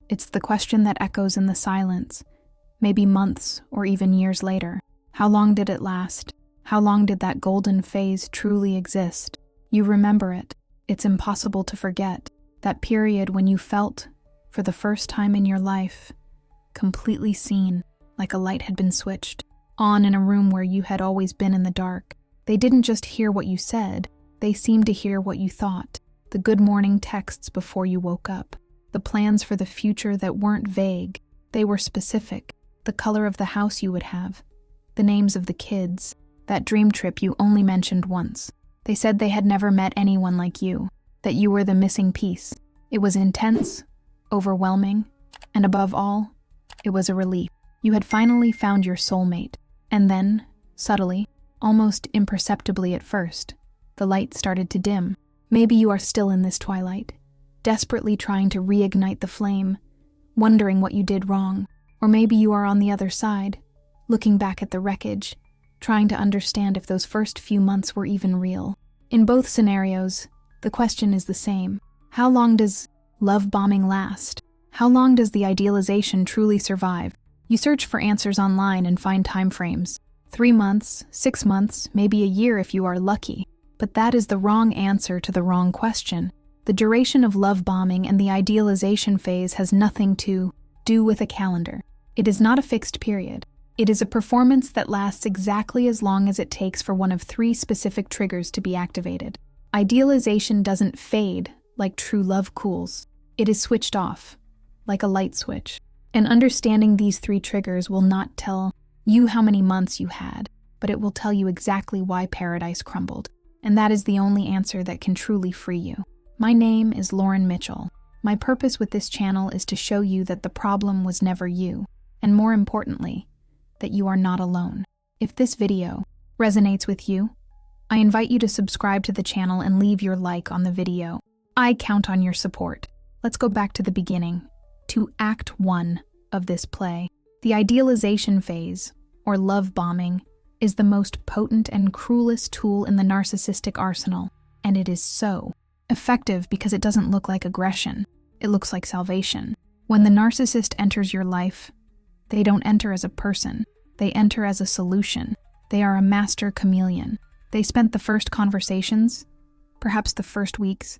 It's the question that echoes in the silence, maybe months or even years later. How long did it last? How long did that golden phase truly exist? You remember it. It's impossible to forget. That period when you felt, for the first time in your life, completely seen, like a light had been switched on in a room where you had always been in the dark. They didn't just hear what you said, they seemed to hear what you thought. The good morning texts before you woke up. The plans for the future that weren't vague, they were specific. The color of the house you would have. The names of the kids. That dream trip you only mentioned once. They said they had never met anyone like you, that you were the missing piece. It was intense, overwhelming, and above all, it was a relief. You had finally found your soulmate. And then, subtly, almost imperceptibly at first, the light started to dim. Maybe you are still in this twilight, desperately trying to reignite the flame, wondering what you did wrong. Or maybe you are on the other side, looking back at the wreckage, trying to understand if those first few months were even real. In both scenarios, the question is the same. How long does love bombing last? How long does the idealization truly survive? You search for answers online and find time frames. 3 months, 6 months, maybe a year if you are lucky. But that is the wrong answer to the wrong question. The duration of love bombing and the idealization phase has nothing to do with a calendar. It is not a fixed period. It is a performance that lasts exactly as long as it takes for one of 3 specific triggers to be activated. Idealization doesn't fade like true love cools. It is switched off, like a light switch. And understanding these 3 triggers will not tell you how many months you had, but it will tell you exactly why paradise crumbled. And that is the only answer that can truly free you. My name is Lauren Mitchell. My purpose with this channel is to show you that the problem was never you, and more importantly, that you are not alone. If this video resonates with you, I invite you to subscribe to the channel and leave your like on the video. I count on your support. Let's go back to the beginning, to Act 1 of this play. The idealization phase, or love bombing, is the most potent and cruelest tool in the narcissistic arsenal, and it is so effective because it doesn't look like aggression. It looks like salvation. When the narcissist enters your life, they don't enter as a person. They enter as a solution. They are a master chameleon. They spent the first conversations, perhaps the first weeks,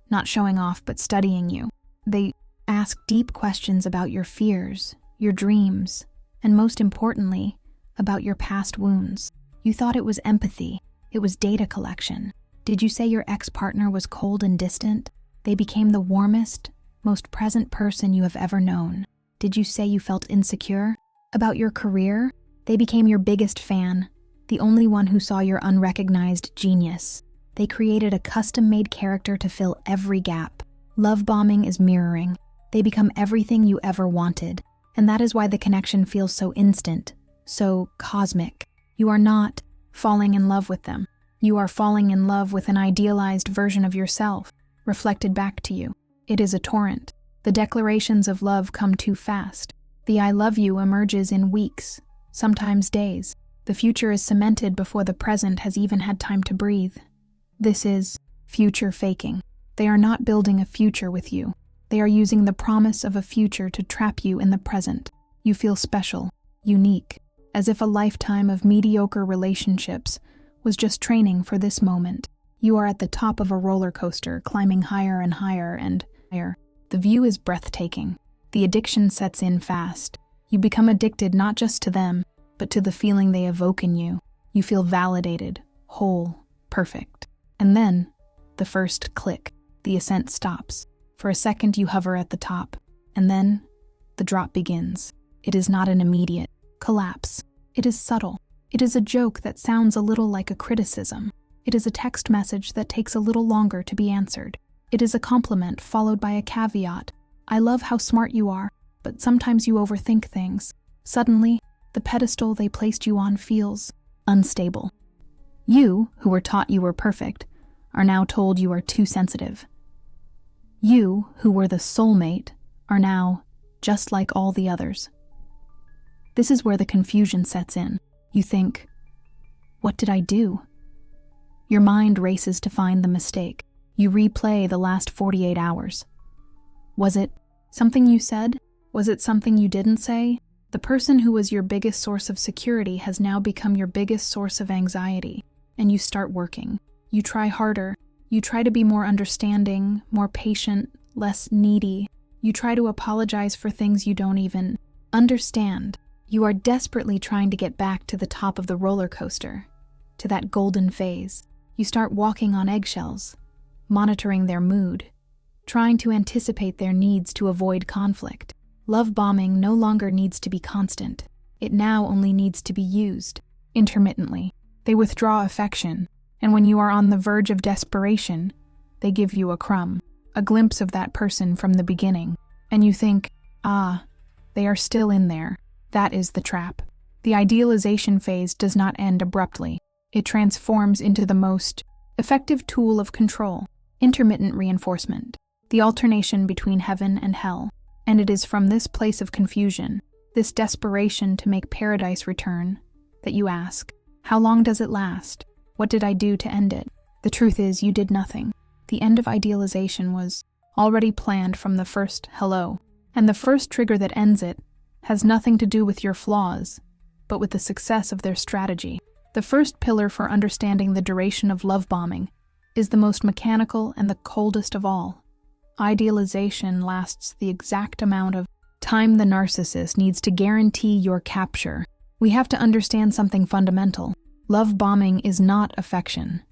not showing off but studying you. They ask deep questions about your fears, your dreams, and most importantly, about your past wounds. You thought it was empathy. It was data collection. Did you say your ex-partner was cold and distant? They became the warmest, most present person you have ever known. Did you say you felt insecure about your career? They became your biggest fan, the only one who saw your unrecognized genius. They created a custom-made character to fill every gap. Love bombing is mirroring. They become everything you ever wanted, and that is why the connection feels so instant, so cosmic. You are not falling in love with them. You are falling in love with an idealized version of yourself, reflected back to you. It is a torrent. The declarations of love come too fast. The I love you emerges in weeks, sometimes days. The future is cemented before the present has even had time to breathe. This is future faking. They are not building a future with you. They are using the promise of a future to trap you in the present. You feel special, unique, as if a lifetime of mediocre relationships was just training for this moment. You are at the top of a roller coaster, climbing higher and higher and higher. The view is breathtaking. The addiction sets in fast. You become addicted not just to them, but to the feeling they evoke in you. You feel validated, whole, perfect. And then, the first click, the ascent stops. For a second you hover at the top, and then the drop begins. It is not an immediate collapse. It is subtle. It is a joke that sounds a little like a criticism. It is a text message that takes a little longer to be answered. It is a compliment followed by a caveat. I love how smart you are, but sometimes you overthink things. Suddenly, the pedestal they placed you on feels unstable. You, who were taught you were perfect, are now told you are too sensitive. You, who were the soulmate, are now just like all the others. This is where the confusion sets in. You think, what did I do? Your mind races to find the mistake. You replay the last 48 hours. Was it Something you said? Was it something you didn't say? The person who was your biggest source of security has now become your biggest source of anxiety, and you start working. You try harder. You try to be more understanding, more patient, less needy. You try to apologize for things you don't even understand. You are desperately trying to get back to the top of the roller coaster, to that golden phase. You start walking on eggshells, monitoring their mood, trying to anticipate their needs to avoid conflict. Love bombing no longer needs to be constant. It now only needs to be used intermittently. They withdraw affection, and when you are on the verge of desperation, they give you a crumb, a glimpse of that person from the beginning, and you think, they are still in there. That is the trap. The idealization phase does not end abruptly. It transforms into the most effective tool of control, intermittent reinforcement, the alternation between heaven and hell. And it is from this place of confusion, this desperation to make paradise return, that you ask, how long does it last? What did I do to end it? The truth is, you did nothing. The end of idealization was already planned from the first hello, and the first trigger that ends it has nothing to do with your flaws, but with the success of their strategy. The first pillar for understanding the duration of love bombing is the most mechanical and the coldest of all. Idealization lasts the exact amount of time the narcissist needs to guarantee your capture. We have to understand something fundamental. Love bombing is not affection.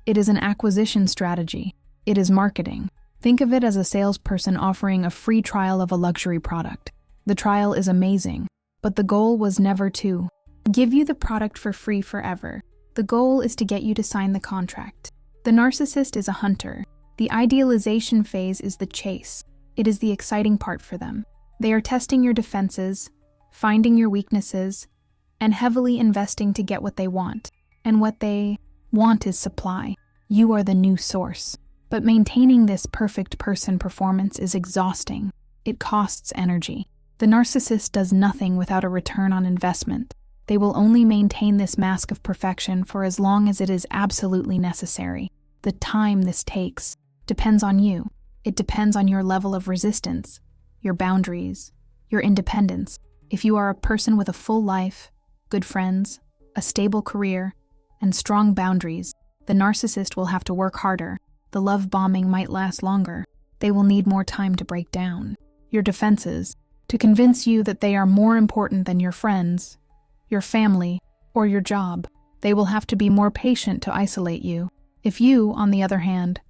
It is an acquisition strategy. It is marketing. Think of it as a salesperson offering a free trial of a luxury product. The trial is amazing, but the goal was never to give you the product for free forever. The goal is to get you to sign the contract. The narcissist is a hunter. The idealization phase is the chase. It is the exciting part for them. They are testing your defenses, finding your weaknesses, and heavily investing to get what they want. And what they want is supply. You are the new source. But maintaining this perfect person performance is exhausting. It costs energy. The narcissist does nothing without a return on investment. They will only maintain this mask of perfection for as long as it is absolutely necessary. The time this takes depends on you. It depends on your level of resistance, your boundaries, your independence. If you are a person with a full life, good friends, a stable career, and strong boundaries, the narcissist will have to work harder. The love bombing might last longer. They will need more time to break down your defenses, to convince you that they are more important than your friends, your family, or your job. They will have to be more patient to isolate you. If you, on the other hand,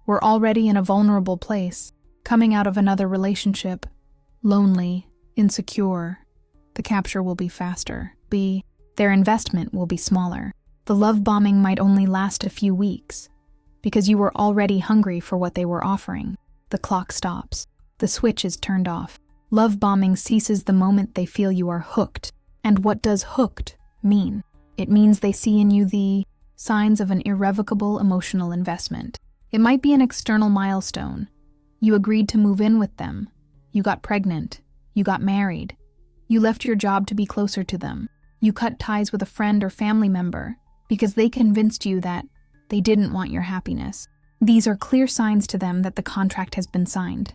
were already in a vulnerable place, coming out of another relationship, lonely, insecure, the capture will be faster. Their investment will be smaller. The love bombing might only last a few weeks, because you were already hungry for what they were offering. The clock stops. The switch is turned off. Love bombing ceases the moment they feel you are hooked. And what does hooked mean? It means they see in you the signs of an irrevocable emotional investment. It might be an external milestone. You agreed to move in with them. You got pregnant. You got married. You left your job to be closer to them. You cut ties with a friend or family member because they convinced you that they didn't want your happiness. These are clear signs to them that the contract has been signed.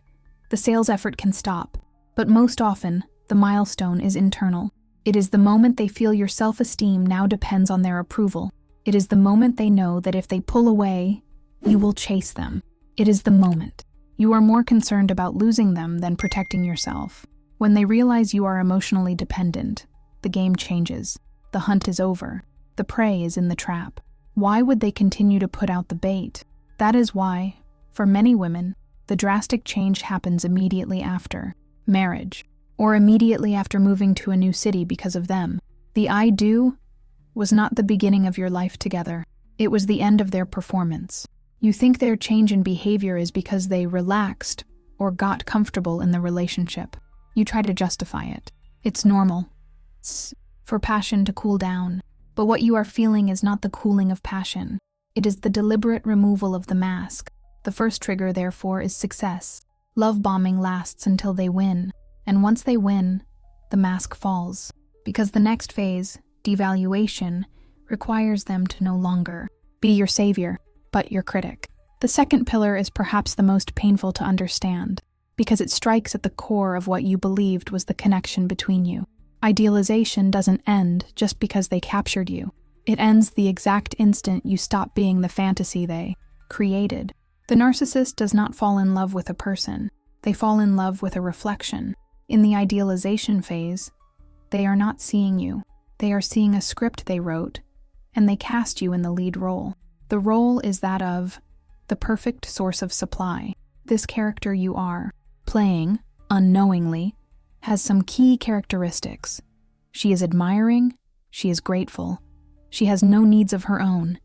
The sales effort can stop, but most often, the milestone is internal. It is the moment they feel your self-esteem now depends on their approval. It is the moment they know that if they pull away, you will chase them. It is the moment. You are more concerned about losing them than protecting yourself. When they realize you are emotionally dependent, the game changes. The hunt is over. The prey is in the trap. Why would they continue to put out the bait? That is why, for many women, the drastic change happens immediately after marriage, or immediately after moving to a new city because of them. The I do was not the beginning of your life together. It was the end of their performance. You think their change in behavior is because they relaxed or got comfortable in the relationship. You try to justify it. It's normal. It's for passion to cool down. But what you are feeling is not the cooling of passion. It is the deliberate removal of the mask. The first trigger, therefore, is success. Love bombing lasts until they win. And once they win, the mask falls. Because the next phase, devaluation, requires them to no longer be your savior, but your critic. The second pillar is perhaps the most painful to understand, because it strikes at the core of what you believed was the connection between you. Idealization doesn't end just because they captured you. It ends the exact instant you stop being the fantasy they created. The narcissist does not fall in love with a person. They fall in love with a reflection. In the idealization phase, they are not seeing you. They are seeing a script they wrote, and they cast you in the lead role. The role is that of the perfect source of supply. This character you are playing, unknowingly, has some key characteristics. She is admiring, she is grateful, she has no needs of her own,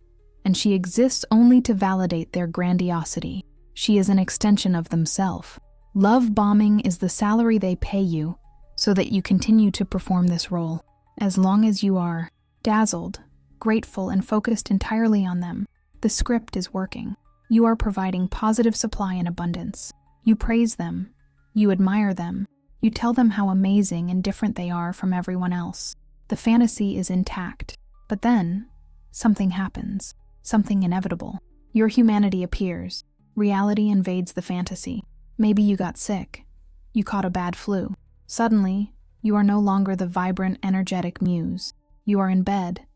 and she exists only to validate their grandiosity. She is an extension of themselves. Love bombing is the salary they pay you so that you continue to perform this role. As long as you are dazzled, grateful, and focused entirely on them, the script is working. You are providing positive supply in abundance. You praise them, you admire them, you tell them how amazing and different they are from everyone else. The fantasy is intact, but then something happens, something inevitable. Your humanity appears. Reality invades the fantasy. Maybe you got sick. You caught a bad flu. Suddenly, you are no longer the vibrant, energetic muse. You are in bed,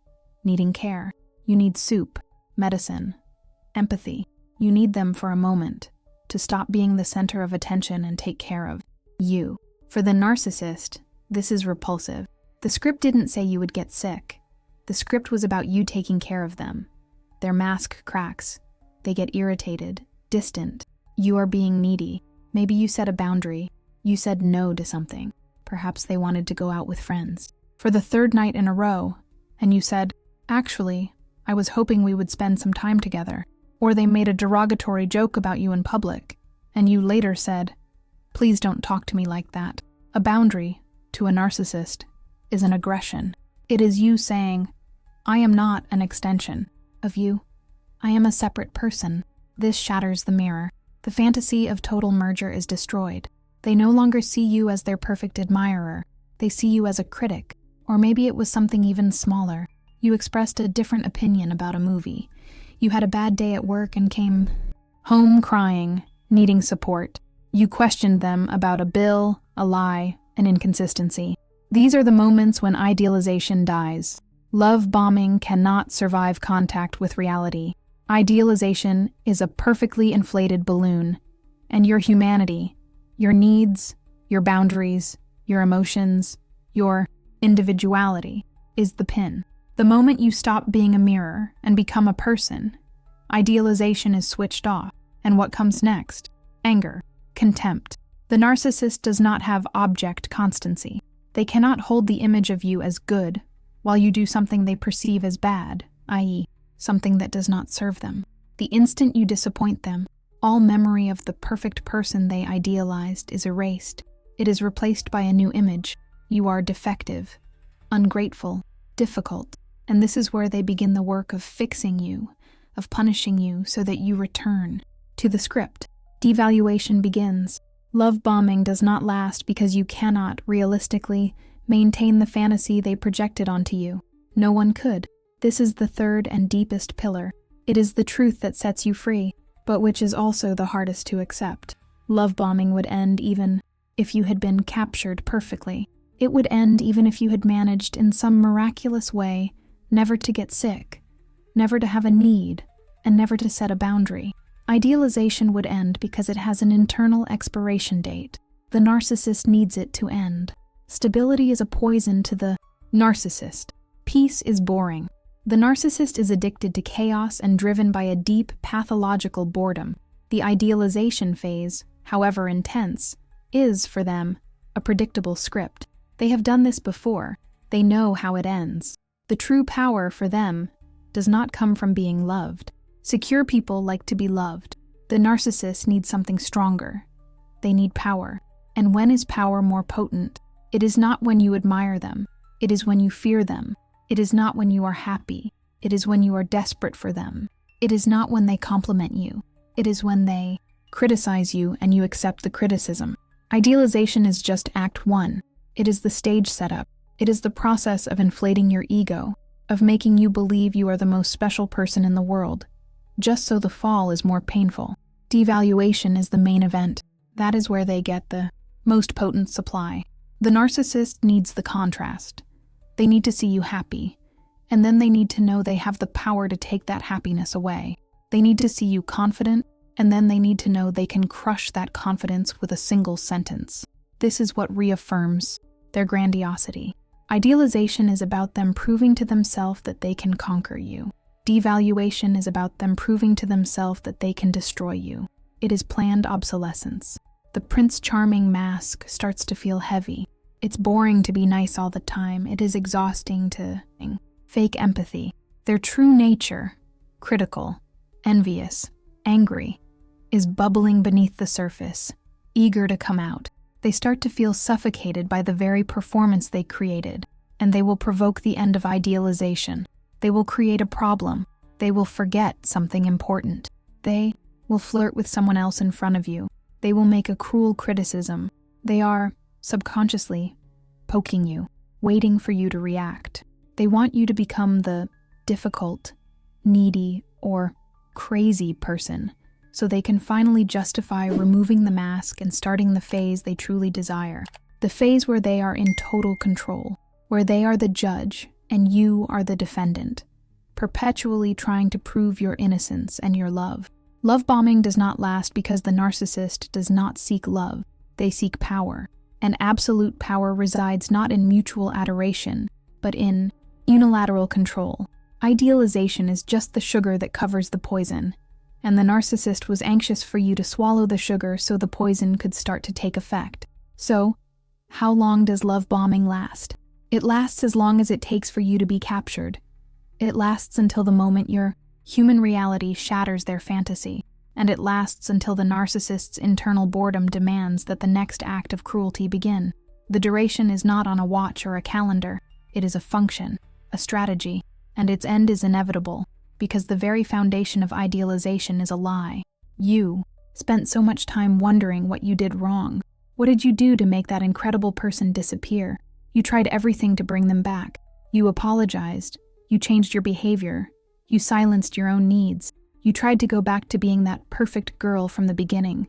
needing care. You need soup, medicine, empathy. You need them for a moment to stop being the center of attention and take care of you. For the narcissist, this is repulsive. The script didn't say you would get sick. The script was about you taking care of them. Their mask cracks. They get irritated, distant. You are being needy. Maybe you set a boundary. You said no to something. Perhaps they wanted to go out with friends for the third night in a row, and you said, "Actually, I was hoping we would spend some time together." Or they made a derogatory joke about you in public, and you later said, "Please don't talk to me like that." A boundary, to a narcissist, is an aggression. It is you saying, "I am not an extension of you. I am a separate person." This shatters the mirror. The fantasy of total merger is destroyed. They no longer see you as their perfect admirer. They see you as a critic, or maybe it was something even smaller. You expressed a different opinion about a movie. You had a bad day at work and came home crying, needing support. You questioned them about a bill, a lie, an inconsistency. These are the moments when idealization dies. Love bombing cannot survive contact with reality. Idealization is a perfectly inflated balloon, and your humanity, your needs, your boundaries, your emotions, your individuality is the pin. The moment you stop being a mirror and become a person, idealization is switched off, and what comes next? Anger, contempt. The narcissist does not have object constancy. They cannot hold the image of you as good while you do something they perceive as bad, i.e., something that does not serve them. The instant you disappoint them, all memory of the perfect person they idealized is erased. It is replaced by a new image. You are defective, ungrateful, difficult. And this is where they begin the work of fixing you, of punishing you so that you return to the script. Devaluation begins. Love bombing does not last because you cannot, realistically, maintain the fantasy they projected onto you. No one could. This is the third and deepest pillar. It is the truth that sets you free, but which is also the hardest to accept. Love bombing would end even if you had been captured perfectly. It would end even if you had managed in some miraculous way never to get sick, never to have a need, and never to set a boundary. Idealization would end because it has an internal expiration date. The narcissist needs it to end. Stability is a poison to the narcissist. Peace is boring. The narcissist is addicted to chaos and driven by a deep, pathological boredom. The idealization phase, however intense, is, for them, a predictable script. They have done this before. They know how it ends. The true power for them does not come from being loved. Secure people like to be loved. The narcissist needs something stronger. They need power. And when is power more potent? It is not when you admire them. It is when you fear them. It is not when you are happy. It is when you are desperate for them. It is not when they compliment you. It is when they criticize you and you accept the criticism. Idealization is just Act 1. It is the stage setup. It is the process of inflating your ego, of making you believe you are the most special person in the world, just so the fall is more painful. Devaluation is the main event. That is where they get the most potent supply. The narcissist needs the contrast. They need to see you happy, and then they need to know they have the power to take that happiness away. They need to see you confident, and then they need to know they can crush that confidence with a single sentence. This is what reaffirms their grandiosity. Idealization is about them proving to themselves that they can conquer you. Devaluation is about them proving to themselves that they can destroy you. It is planned obsolescence. The Prince Charming mask starts to feel heavy. It's boring to be nice all the time. It is exhausting to fake empathy. Their true nature, critical, envious, angry, is bubbling beneath the surface, eager to come out. They start to feel suffocated by the very performance they created, and they will provoke the end of idealization. They will create a problem. They will forget something important. They will flirt with someone else in front of you. They will make a cruel criticism. They are, subconsciously, poking you, waiting for you to react. They want you to become the difficult, needy, or crazy person, so they can finally justify removing the mask and starting the phase they truly desire. The phase where they are in total control, where they are the judge and you are the defendant, perpetually trying to prove your innocence and your love. Love bombing does not last because the narcissist does not seek love. They seek power, and absolute power resides not in mutual adoration, but in unilateral control. Idealization is just the sugar that covers the poison, and the narcissist was anxious for you to swallow the sugar so the poison could start to take effect. So, how long does love bombing last? It lasts as long as it takes for you to be captured. It lasts until the moment your human reality shatters their fantasy, and it lasts until the narcissist's internal boredom demands that the next act of cruelty begin. The duration is not on a watch or a calendar. It is a function, a strategy, and its end is inevitable, because the very foundation of idealization is a lie. You spent so much time wondering what you did wrong. What did you do to make that incredible person disappear? You tried everything to bring them back. You apologized. You changed your behavior. You silenced your own needs. You tried to go back to being that perfect girl from the beginning.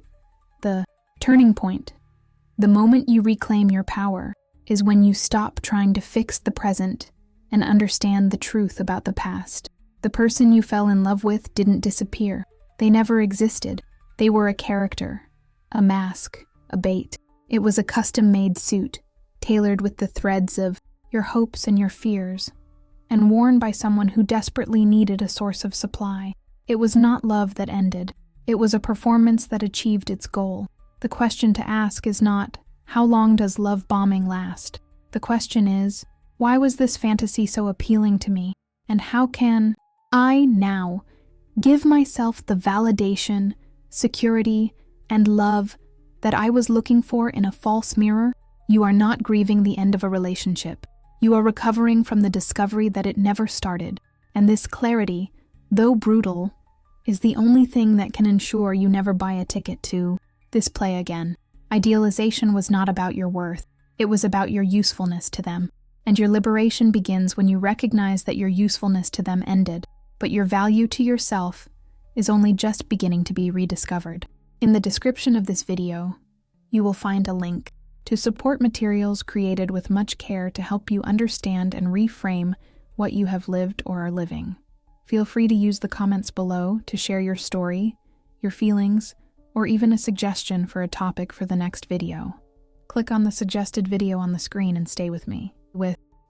The turning point, the moment you reclaim your power, is when you stop trying to fix the present and understand the truth about the past. The person you fell in love with didn't disappear. They never existed. They were a character, a mask, a bait. It was a custom-made suit, tailored with the threads of your hopes and your fears, and worn by someone who desperately needed a source of supply. It was not love that ended. It was a performance that achieved its goal. The question to ask is not, how long does love bombing last? The question is, why was this fantasy so appealing to me? And how can I now give myself the validation, security, and love that I was looking for in a false mirror? You are not grieving the end of a relationship. You are recovering from the discovery that it never started. And this clarity, though brutal, is the only thing that can ensure you never buy a ticket to this play again. Idealization was not about your worth. It was about your usefulness to them. And your liberation begins when you recognize that your usefulness to them ended, but your value to yourself is only just beginning to be rediscovered. In the description of this video, you will find a link to support materials created with much care to help you understand and reframe what you have lived or are living. Feel free to use the comments below to share your story, your feelings, or even a suggestion for a topic for the next video. Click on the suggested video on the screen and stay with me.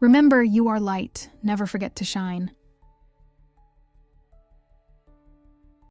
Remember, you are light. Never forget to shine.